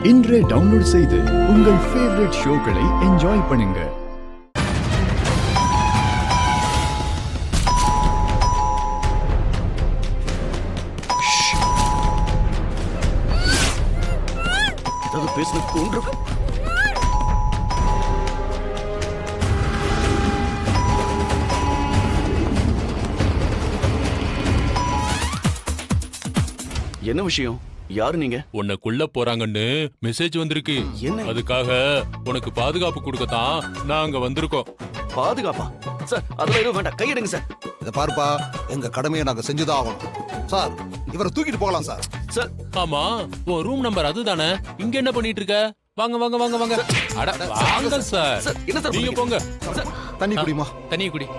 இன்றே டவுன்லோட் செய்து உங்கள் ஃபேவரட் ஷோக்களை என்ஜாய் பண்ணுங்க. ஏதாவது பேசுன கொன்று. என்ன விஷயம்? யாரு நீங்க? உன்னை கொல்ல போறாங்கன்னு மெசேஜ் வந்திருக்கு. என்ன? அதுக்காக உனக்கு பாதுகாப்பு கொடுக்கத்தான் நாங்க வந்திருக்கோம். பாதுகாப்பா? சார் அதெல்லாம் எதுவும் வேண்டாம், கையெடுங்க சார். இத பாருப்பா, எங்க கடமையை நாங்க செஞ்சுதான் ஆகணும். சார், இவரை தூக்கிட்டு போகலாம் சார். சார் ஆமா, உன் ரூம் நம்பர் அதுதானே? இங்க என்ன பண்ணிட்டு இருக்க? வாங்க வாங்க வாங்க வாங்க. அட வாங்க சார். சார், என்ன சார் நீங்க பண்றீங்க? போங்க. சார், தண்ணி குடிமா. தண்ணி குடி.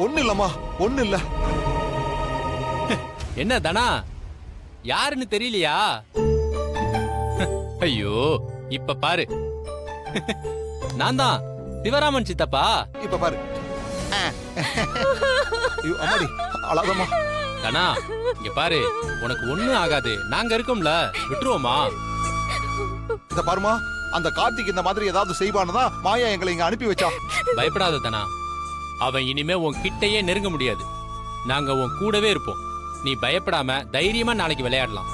ஒண்ணு இல்லம்மா, ஒண்ணு இல்ல. என்ன தனா, யாருன்னு தெரியலையா? ஐயோ, இப்ப பாரு, நான் தான் சிவராமன் சித்தப்பா. இப்ப பாரு. ஐயோ அம்மாடி, அழாதம்மா. தனா, இங்க பாரு, உனக்கு ஒண்ணும் ஆகாது, நாங்க இருக்கோம்ல, விட்டுருவோமா? இத பாருமா, அந்த கார்த்திக் இந்த மாதிரி ஏதாவது செய்வான்னு மாயா எங்களை இங்க அனுப்பி வச்சா. பயப்படாத தனா, அவன் இனிமே உன் கிட்டையே நெருங்க முடியாது. நாங்க உன் கூடவே இருப்போம். நீ பயப்படாம தைரியமா நாளைக்கு விளையாடலாம்.